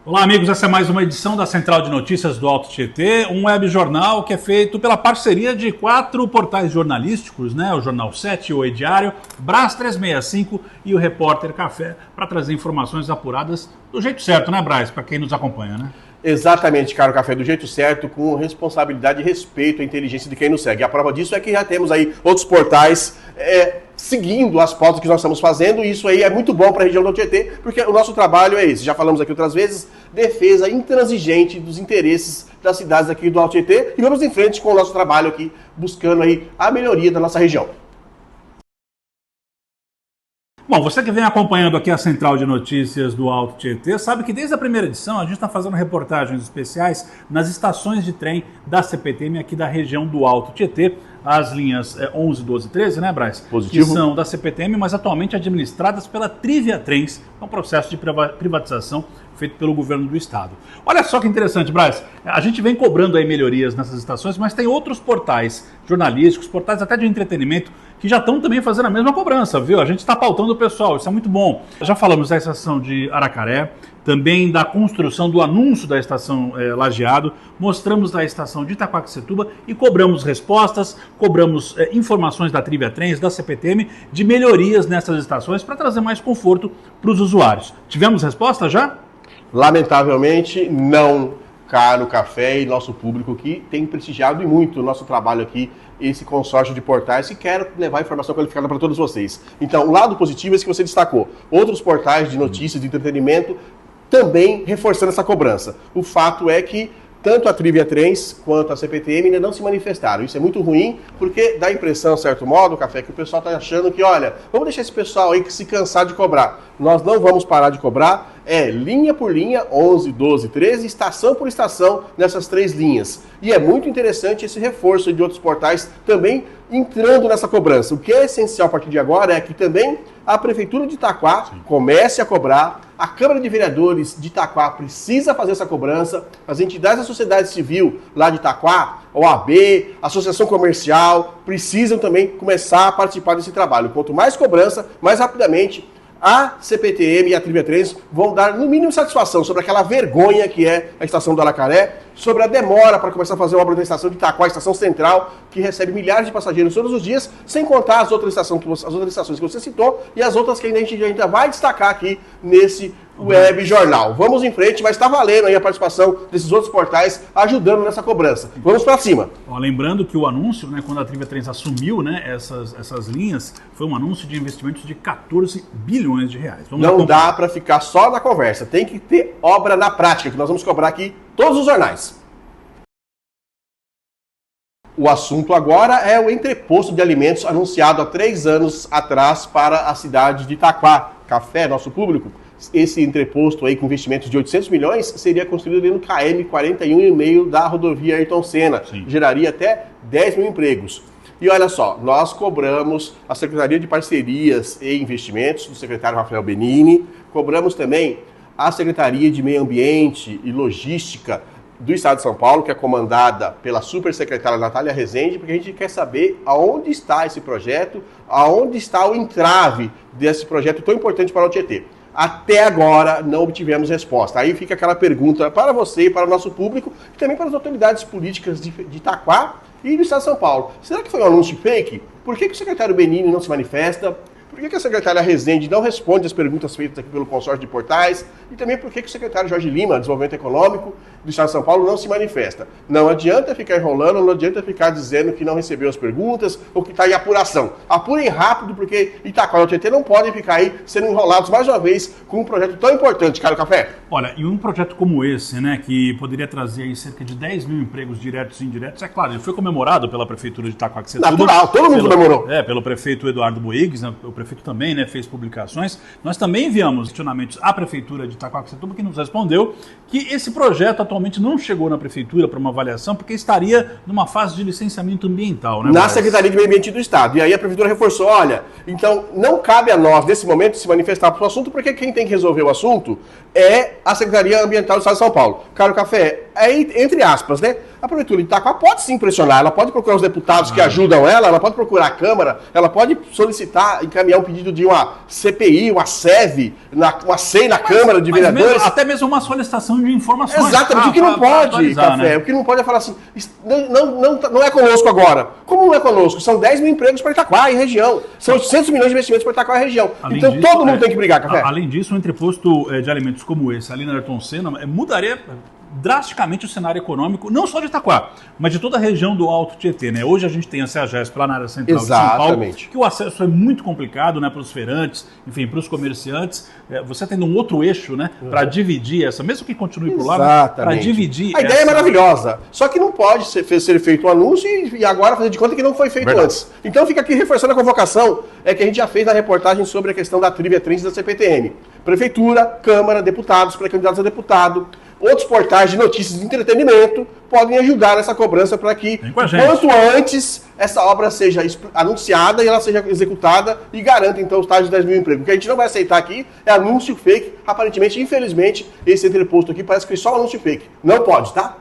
Olá, amigos. Essa é mais uma edição da Central de Notícias do Alto Tietê, um web jornal que é feito pela parceria de 4 portais jornalísticos, né? O Jornal 7, o Oi Diário, Brás 365 e o Repórter Café, para trazer informações apuradas do jeito certo, né, Brás? Para quem nos acompanha, né? Exatamente, Caro Café, do jeito certo, com responsabilidade e respeito à inteligência de quem nos segue. A prova disso é que já temos aí outros portais seguindo as pautas que nós estamos fazendo, e isso aí é muito bom para a região do Tietê, porque o nosso trabalho é esse, já falamos aqui outras vezes, defesa intransigente dos interesses das cidades aqui do Alto Tietê, e vamos em frente com o nosso trabalho aqui, buscando aí a melhoria da nossa região. Bom, você que vem acompanhando aqui a Central de Notícias do Alto Tietê, sabe que desde a primeira edição a gente está fazendo reportagens especiais nas estações de trem da CPTM aqui da região do Alto Tietê, as linhas 11, 12 e 13, né, Brás? Positivo. Que são da CPTM, mas atualmente administradas pela Trivia Trens, é um processo de privatização feito pelo governo do estado. Olha só que interessante, Brás, a gente vem cobrando aí melhorias nessas estações, mas tem outros portais jornalísticos, portais até de entretenimento, que já estão também fazendo a mesma cobrança, viu? A gente está pautando o pessoal, isso é muito bom. Já falamos da estação de Aracaré, também da construção do anúncio da estação Lajeado, mostramos da estação de Itaquaquecetuba e cobramos respostas, cobramos informações da Trivia Trens, da CPTM, de melhorias nessas estações para trazer mais conforto para os usuários. Tivemos resposta já? Lamentavelmente, não, Caro Café e nosso público que tem prestigiado e muito o nosso trabalho aqui, esse consórcio de portais, e quero levar informação qualificada para todos vocês. Então, o lado positivo é esse que você destacou. Outros portais de notícias, de entretenimento, também reforçando essa cobrança. O fato é que tanto a Trivia Trens quanto a CPTM ainda não se manifestaram. Isso é muito ruim, porque dá a impressão, de certo modo, Café, que o pessoal está achando que, olha, vamos deixar esse pessoal aí que se cansar de cobrar. Nós não vamos parar de cobrar, linha por linha, 11, 12, 13, estação por estação, nessas 3 linhas. E é muito interessante esse reforço de outros portais também entrando nessa cobrança. O que é essencial a partir de agora é que também a Prefeitura de Itaquá comece a cobrar, a Câmara de Vereadores de Itaquá precisa fazer essa cobrança, as entidades da sociedade civil lá de Itaquá, OAB, Associação Comercial, precisam também começar a participar desse trabalho. Quanto mais cobrança, mais rapidamente a CPTM e a Trivia Trens vão dar, no mínimo, satisfação sobre aquela vergonha que é a estação do Aracaré, sobre a demora para começar a fazer uma obra da estação de Itaquá, a estação central, que recebe milhares de passageiros todos os dias, sem contar as outras estações que você citou e as outras que a gente ainda vai destacar aqui nesse web jornal. Vamos em frente, mas está valendo aí a participação desses outros portais ajudando nessa cobrança. Vamos para cima. Lembrando que o anúncio, né, quando a Trivia Trens assumiu, né, essas linhas, foi um anúncio de investimentos de 14 bilhões de reais. Não dá para ficar só na conversa, tem que ter obra na prática, que nós vamos cobrar aqui todos os jornais. O assunto agora é o entreposto de alimentos anunciado há 3 anos atrás para a cidade de Itaquá. Café, nosso público. Esse entreposto aí com investimentos de 800 milhões seria construído ali no KM 41,5 da rodovia Ayrton Senna. Sim. Geraria até 10 mil empregos. E olha só, nós cobramos a Secretaria de Parcerias e Investimentos, do secretário Rafael Benini, cobramos também a Secretaria de Meio Ambiente e Logística do Estado de São Paulo, que é comandada pela supersecretária Natália Rezende, porque a gente quer saber aonde está esse projeto, aonde está o entrave desse projeto tão importante para o Tietê. Até agora não obtivemos resposta. Aí fica aquela pergunta para você e para o nosso público, e também para as autoridades políticas de Itaquá e do Estado de São Paulo. Será que foi um anúncio fake? Por que o secretário Benini não se manifesta? Por que a secretária Rezende não responde as perguntas feitas aqui pelo consórcio de portais? E também por que o secretário Jorge Lima, Desenvolvimento Econômico do Estado de São Paulo, não se manifesta? Não adianta ficar enrolando, não adianta ficar dizendo que não recebeu as perguntas ou que está em apuração. Apurem rápido, porque Itaquá e o Tietê não podem ficar aí sendo enrolados mais uma vez com um projeto tão importante, Caro Café. Olha, e um projeto como esse, né, que poderia trazer aí cerca de 10 mil empregos diretos e indiretos, é claro, ele foi comemorado pela Prefeitura de Itaquaquecetuba. Natural, todo mundo comemorou. Pelo prefeito Eduardo Boigues, né, o prefeito também, né, fez publicações. Nós também enviamos questionamentos à Prefeitura de Itaquaquecetuba, que nos respondeu que esse projeto atualmente não chegou na Prefeitura para uma avaliação, porque estaria numa fase de licenciamento ambiental, né? Na Secretaria de Meio Ambiente do Estado. E aí a Prefeitura reforçou, olha, então não cabe a nós, nesse momento, se manifestar para o assunto, porque quem tem que resolver o assunto é a Secretaria Ambiental do Estado de São Paulo. Caro Café, aí, entre aspas, né? A Prefeitura de Itaquá pode sim pressionar, ela pode procurar os deputados que ajudam ela pode procurar a Câmara, ela pode solicitar, encaminhar um pedido de uma CPI, uma SEV, uma SEI na Câmara de Vereadores. Até mesmo uma solicitação de informações. Exatamente, o que não pode, Café, né? O que não pode é falar assim, não é conosco agora. Como não é conosco? São 10 mil empregos para Itaquá e região. São 800 milhões de investimentos para Itaquá e região. Então todo mundo tem que brigar, Café. Além disso, um entreposto de alimentos como esse, ali na Ayrton Senna, mudaria drasticamente o cenário econômico, não só de Itaquá, mas de toda a região do Alto Tietê, né? Hoje a gente tem a CEAGESP lá na área central de São Paulo, que o acesso é muito complicado, né, para os feirantes, enfim, para os comerciantes. Você tendo um outro eixo, né, para dividir essa, mesmo que continue por lá, para dividir. A ideia é maravilhosa, só que não pode ser feito um anúncio e agora fazer de conta que não foi feito antes. Então fica aqui reforçando a convocação que a gente já fez na reportagem sobre a questão da Trivia Trends da CPTM. Prefeitura, Câmara, deputados, pré-candidatos a deputado, outros portais de notícias e entretenimento podem ajudar nessa cobrança para que, quanto antes, essa obra seja anunciada e ela seja executada e garanta, então, os tais de 10 mil empregos. O que a gente não vai aceitar aqui é anúncio fake. Aparentemente, infelizmente, esse entreposto aqui parece que é só anúncio fake. Não pode, tá?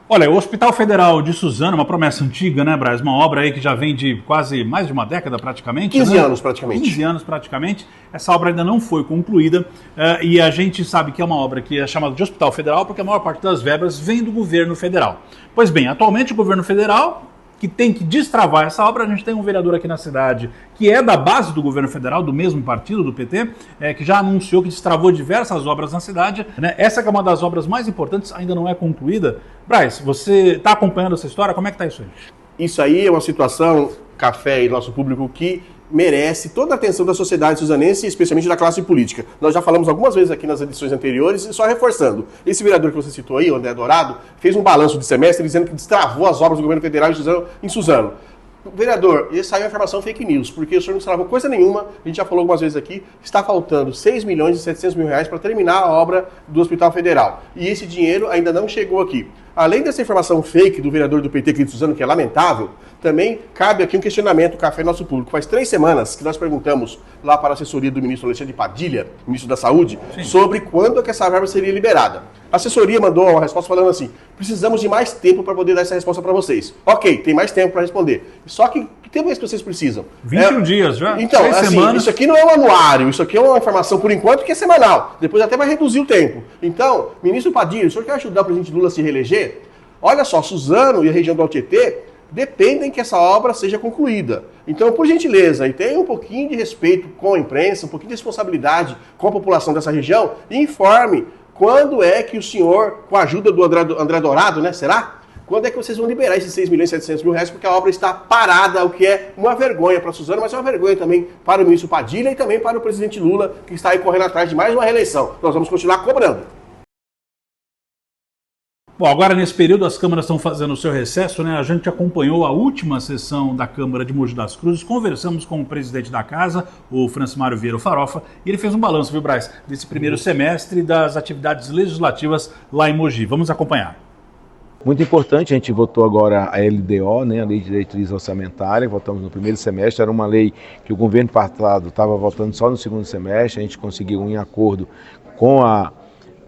Olha, o Hospital Federal de Suzano, uma promessa antiga, né, Braz? Uma obra aí que já vem de quase mais de uma década praticamente. 15 anos praticamente. 15 anos praticamente. Essa obra ainda não foi concluída e a gente sabe que é uma obra que é chamada de Hospital Federal porque a maior parte das verbas vem do governo federal. Pois bem, atualmente o governo federal, que tem que destravar essa obra, a gente tem um vereador aqui na cidade que é da base do governo federal, do mesmo partido, do PT, que já anunciou que destravou diversas obras na cidade, né? Essa que é uma das obras mais importantes, ainda não é concluída. Braz, você está acompanhando essa história? Como é que está isso aí? Isso aí é uma situação, Café e nosso público, que merece toda a atenção da sociedade suzanense e especialmente da classe política. Nós já falamos algumas vezes aqui nas edições anteriores e só reforçando. Esse vereador que você citou aí, o André Dourado, fez um balanço de semestre dizendo que destravou as obras do governo federal em Suzano. Vereador, essa aí é uma informação fake news, porque o senhor não destravou coisa nenhuma, a gente já falou algumas vezes aqui, está faltando 6 milhões e 700 mil reais para terminar a obra do Hospital Federal. E esse dinheiro ainda não chegou aqui. Além dessa informação fake do vereador do PT aqui de Suzano, que é lamentável, também cabe aqui um questionamento, Café, nosso público. Faz 3 semanas que nós perguntamos lá para a assessoria do ministro Alexandre Padilha, ministro da Saúde, sobre quando é que essa verba seria liberada. A assessoria mandou uma resposta falando assim, precisamos de mais tempo para poder dar essa resposta para vocês. Ok, tem mais tempo para responder. Só que tempo é que vocês precisam? 21 dias já. Então, assim, isso aqui não é um anuário, isso aqui é uma informação, por enquanto, que é semanal. Depois até vai reduzir o tempo. Então, ministro Padilha, o senhor quer ajudar o presidente Lula a se reeleger? Olha só, Suzano e a região do Alto Tietê dependem que essa obra seja concluída. Então, por gentileza, e tenha um pouquinho de respeito com a imprensa, um pouquinho de responsabilidade com a população dessa região, e informe quando é que o senhor, com a ajuda do André Dourado, né, será? Quando é que vocês vão liberar esses 6 milhões e 700 mil reais, porque a obra está parada, o que é uma vergonha para a Suzano, mas é uma vergonha também para o ministro Padilha e também para o presidente Lula, que está aí correndo atrás de mais uma reeleição. Nós vamos continuar cobrando. Bom, agora nesse período as câmaras estão fazendo o seu recesso, né? A gente acompanhou a última sessão da Câmara de Mogi das Cruzes, conversamos com o presidente da casa, o Francimário Vieira Farofa, e ele fez um balanço, viu, Braz, desse primeiro semestre das atividades legislativas lá em Mogi. Vamos acompanhar. Muito importante, a gente votou agora a LDO, né, a Lei de Diretriz Orçamentária, votamos no primeiro semestre, era uma lei que o governo passado estava votando só no segundo semestre, a gente conseguiu um acordo com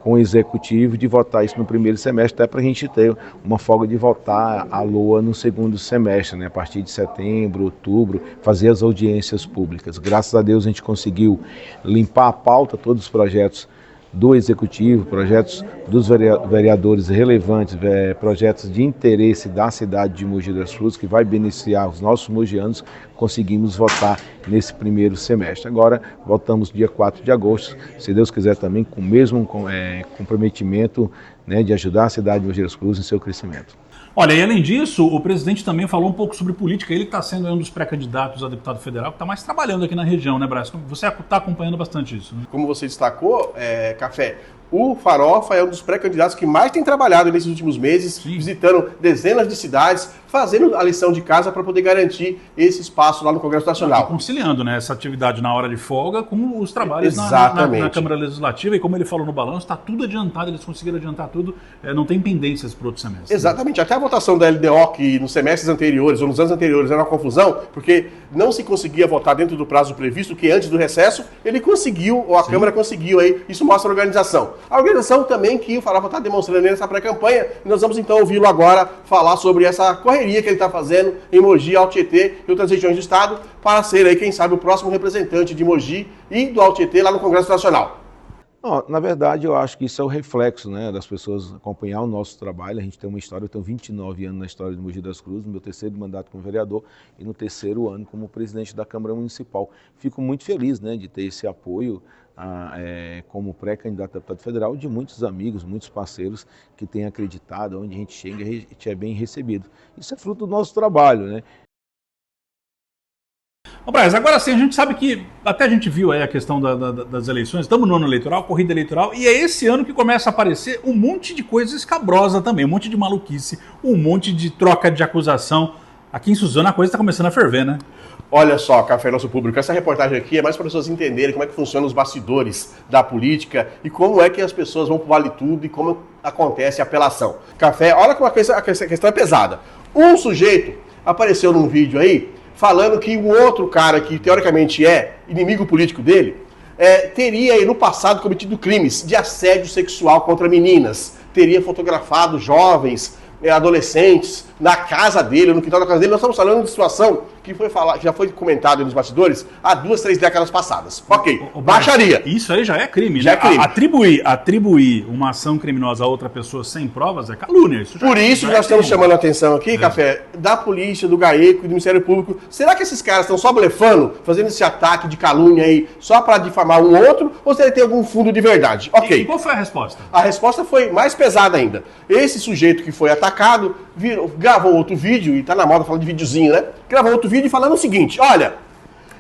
o Executivo de votar isso no primeiro semestre, até para a gente ter uma folga de votar a LOA no segundo semestre, né, a partir de setembro, outubro, fazer as audiências públicas. Graças a Deus a gente conseguiu limpar a pauta, todos os projetos do Executivo, projetos dos vereadores relevantes, projetos de interesse da cidade de Mogi das Cruzes, que vai beneficiar os nossos mogianos, conseguimos votar nesse primeiro semestre. Agora, votamos dia 4 de agosto, se Deus quiser também, com o mesmo comprometimento, né, de ajudar a cidade de Mogi das Cruzes em seu crescimento. Olha, e além disso, o presidente também falou um pouco sobre política. Ele está sendo um dos pré-candidatos a deputado federal que está mais trabalhando aqui na região, né, Braz? Você está acompanhando bastante isso, né? Como você destacou, Café, o Farofa é um dos pré-candidatos que mais tem trabalhado nesses últimos meses, visitando dezenas de cidades, fazendo a lição de casa para poder garantir esse espaço lá no Congresso Nacional. E conciliando, né, essa atividade na hora de folga com os trabalhos na Câmara Legislativa. E como ele falou no balanço, está tudo adiantado, eles conseguiram adiantar tudo, não tem pendências para outro semestre. Exatamente, até a votação da LDO, que nos semestres anteriores ou nos anos anteriores era uma confusão, porque não se conseguia votar dentro do prazo previsto, que antes do recesso ele conseguiu, ou a Câmara conseguiu aí, isso mostra a organização. A organização também que o Farofa está demonstrando nessa pré-campanha, e nós vamos então ouvi-lo agora falar sobre essa correria que ele está fazendo em Mogi, Alto Tietê e outras regiões do estado, para ser aí, quem sabe, o próximo representante de Mogi e do Alto Tietê lá no Congresso Nacional. Não, na verdade, eu acho que isso é o reflexo, né, das pessoas acompanhar o nosso trabalho. A gente tem uma história, eu tenho 29 anos na história de Mogi das Cruzes, no meu terceiro mandato como vereador e no terceiro ano como presidente da Câmara Municipal. Fico muito feliz, né, de ter esse apoio como pré-candidato a deputado federal de muitos amigos, muitos parceiros que têm acreditado, onde a gente chega, a gente é bem recebido. Isso é fruto do nosso trabalho, né? Ô, Braz, agora sim, a gente sabe que até a gente viu aí a questão das eleições, estamos no ano eleitoral, corrida eleitoral, e é esse ano que começa a aparecer um monte de coisa escabrosa também, um monte de maluquice, um monte de troca de acusação. Aqui em Suzano a coisa está começando a ferver, né? Olha só, Café Nosso Público, essa reportagem aqui é mais para as pessoas entenderem como é que funcionam os bastidores da política e como é que as pessoas vão pro Vale Tudo e como acontece a apelação. Café, olha como a questão é pesada. Um sujeito apareceu num vídeo aí falando que um outro cara que teoricamente é inimigo político dele, teria aí no passado cometido crimes de assédio sexual contra meninas, teria fotografado jovens, adolescentes na casa dele, no quintal da casa dele. Nós estamos falando de situação que já foi comentado nos bastidores há 2, 3 décadas passadas. Ok, baixaria. Isso aí já é crime, já né? É crime. Atribuir uma ação criminosa a outra pessoa sem provas é calúnia. Isso já Por isso nós estamos chamando a atenção aqui, Café, da polícia, do GAECO e do Ministério Público. Será que esses caras estão só blefando, fazendo esse ataque de calúnia aí, só para difamar um outro, ou será que tem algum fundo de verdade? Ok. E qual foi a resposta? A resposta foi mais pesada ainda. Esse sujeito que foi atacado gravou outro vídeo, e tá na moda falando de videozinho, né? Gravou outro vídeo falando o seguinte: olha,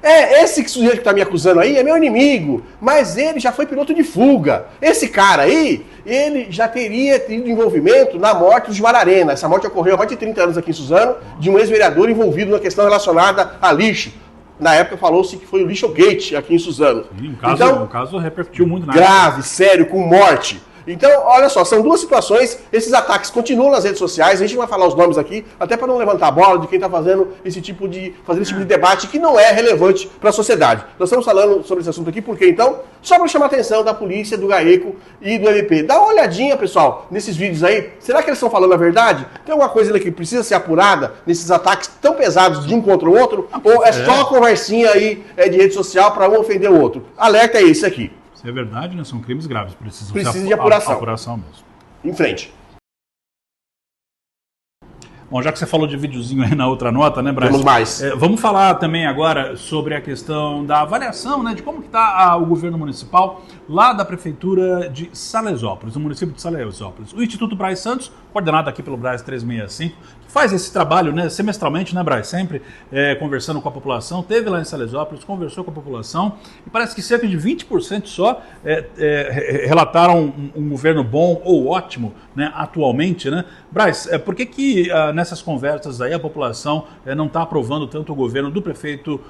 esse sujeito que tá me acusando aí é meu inimigo, mas ele já foi piloto de fuga. Esse cara aí, ele já teria tido envolvimento na morte dos Guararena. Essa morte ocorreu há mais de 30 anos aqui em Suzano, de um ex-vereador envolvido na questão relacionada a lixo. Na época falou-se que foi o Lixo Gate aqui em Suzano. Sim, um caso repercutiu muito na grave, sério, com morte. Então, olha só, são duas situações, esses ataques continuam nas redes sociais, a gente vai falar os nomes aqui, até para não levantar a bola de quem está fazendo esse tipo de debate que não é relevante para a sociedade. Nós estamos falando sobre esse assunto aqui porque, então, só para chamar a atenção da polícia, do GAECO e do MP. Dá uma olhadinha, pessoal, nesses vídeos aí, será que eles estão falando a verdade? Tem alguma coisa que precisa ser apurada nesses ataques tão pesados de um contra o outro? Ou é só conversinha aí de rede social para um ofender o outro? Alerta é esse aqui. É verdade, né? São crimes graves. Precisa de apuração. Apuração mesmo. Em frente. Bom, já que você falou de videozinho aí na outra nota, né, Braz? Vamos mais. Vamos falar também agora sobre a questão da avaliação, né, de como que está o governo municipal lá da Prefeitura de Salesópolis, no município de Salesópolis. O Instituto Braz Santos, coordenado aqui pelo Braz 365, que faz esse trabalho, né, semestralmente, né, Braz? Sempre conversando com a população, teve lá em Salesópolis, conversou com a população, e parece que cerca de 20% só relataram um governo bom ou ótimo, né, atualmente, né? Braz, por que nessas conversas aí a população não está aprovando tanto o governo do prefeito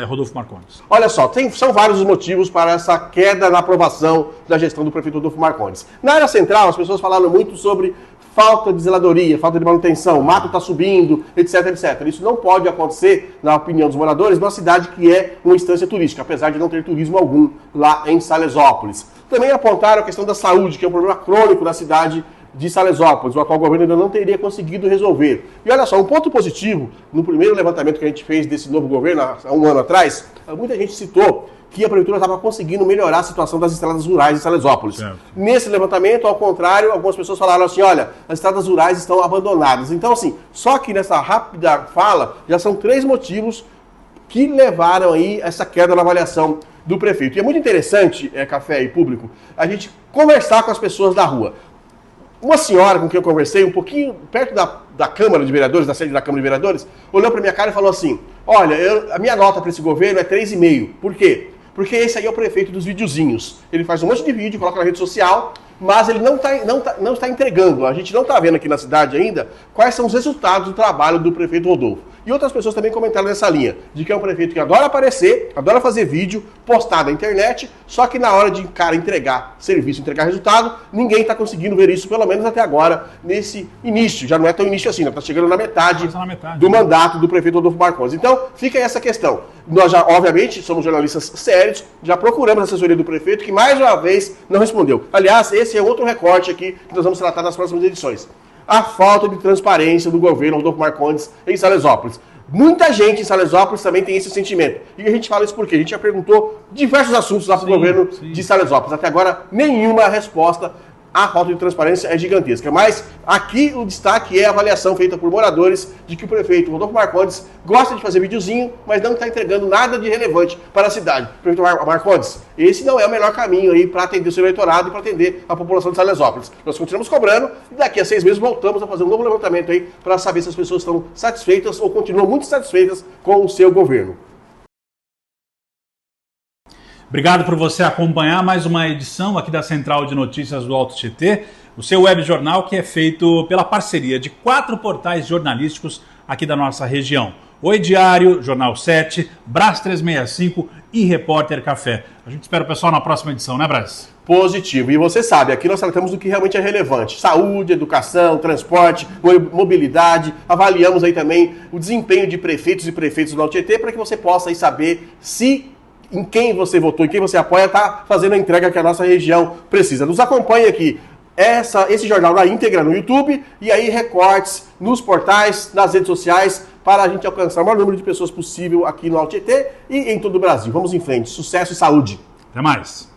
Rodolfo Marcondes? Olha só, são vários os motivos para essa queda na aprovação da gestão do prefeito Rodolfo Marcondes. Na área central, as pessoas falaram muito sobre falta de zeladoria, falta de manutenção, o mato está subindo, etc, etc. Isso não pode acontecer, na opinião dos moradores, numa cidade que é uma instância turística, apesar de não ter turismo algum lá em Salesópolis. Também apontaram a questão da saúde, que é um problema crônico na cidade de Salesópolis, o atual governo ainda não teria conseguido resolver. E olha só, um ponto positivo, no primeiro levantamento que a gente fez desse novo governo, há um ano atrás, muita gente citou que a prefeitura estava conseguindo melhorar a situação das estradas rurais de Salesópolis. Certo. Nesse levantamento, ao contrário, algumas pessoas falaram assim, olha, as estradas rurais estão abandonadas. Então, assim, só que nessa rápida fala, já são 3 motivos que levaram aí essa queda na avaliação do prefeito. E é muito interessante, Café e público, a gente conversar com as pessoas da rua. Uma senhora com quem eu conversei, um pouquinho perto da Câmara de Vereadores, da sede da Câmara de Vereadores, olhou para minha cara e falou assim, olha, a minha nota para esse governo é 3,5. Por quê? Porque esse aí é o prefeito dos videozinhos. Ele faz um monte de vídeo, coloca na rede social, mas ele não está entregando. A gente não está vendo aqui na cidade ainda quais são os resultados do trabalho do prefeito Rodolfo. E outras pessoas também comentaram nessa linha, de que é um prefeito que adora aparecer, adora fazer vídeo, postar na internet, só que na hora de cara entregar serviço, entregar resultado, ninguém está conseguindo ver isso, pelo menos até agora, nesse início. Já não é tão início assim, está chegando na metade do mandato do prefeito Rodolfo Marcondes. Então, fica aí essa questão. Nós já, obviamente, somos jornalistas sérios, já procuramos a assessoria do prefeito, que mais uma vez não respondeu. Aliás, esse é outro recorte aqui que nós vamos tratar nas próximas edições. A falta de transparência do governo Rodolfo Marcondes em Salesópolis. Muita gente em Salesópolis também tem esse sentimento. E a gente fala isso porque a gente já perguntou diversos assuntos lá para o governo de Salesópolis. Até agora, nenhuma resposta. A falta de transparência é gigantesca. Mas aqui o destaque é a avaliação feita por moradores de que o prefeito Rodolfo Marcondes gosta de fazer videozinho, mas não está entregando nada de relevante para a cidade. Prefeito Marcondes, esse não é o melhor caminho aí para atender o seu eleitorado e para atender a população de Salesópolis. Nós continuamos cobrando e daqui a 6 meses voltamos a fazer um novo levantamento aí para saber se as pessoas estão satisfeitas ou continuam muito satisfeitas com o seu governo. Obrigado por você acompanhar mais uma edição aqui da Central de Notícias do Alto Tietê, o seu web jornal que é feito pela parceria de 4 portais jornalísticos aqui da nossa região. Oi Diário, Jornal 7, Brás 365 e Repórter Café. A gente espera o pessoal na próxima edição, né, Brás? Positivo. E você sabe, aqui nós tratamos do que realmente é relevante. Saúde, educação, transporte, mobilidade. Avaliamos aí também o desempenho de prefeitos e prefeitos do Alto Tietê para que você possa aí saber se em quem você votou, em quem você apoia, está fazendo a entrega que a nossa região precisa. Nos acompanhe aqui, esse jornal na íntegra no YouTube e aí recortes nos portais, nas redes sociais, para a gente alcançar o maior número de pessoas possível aqui no Alto Tietê e em todo o Brasil. Vamos em frente. Sucesso e saúde. Até mais.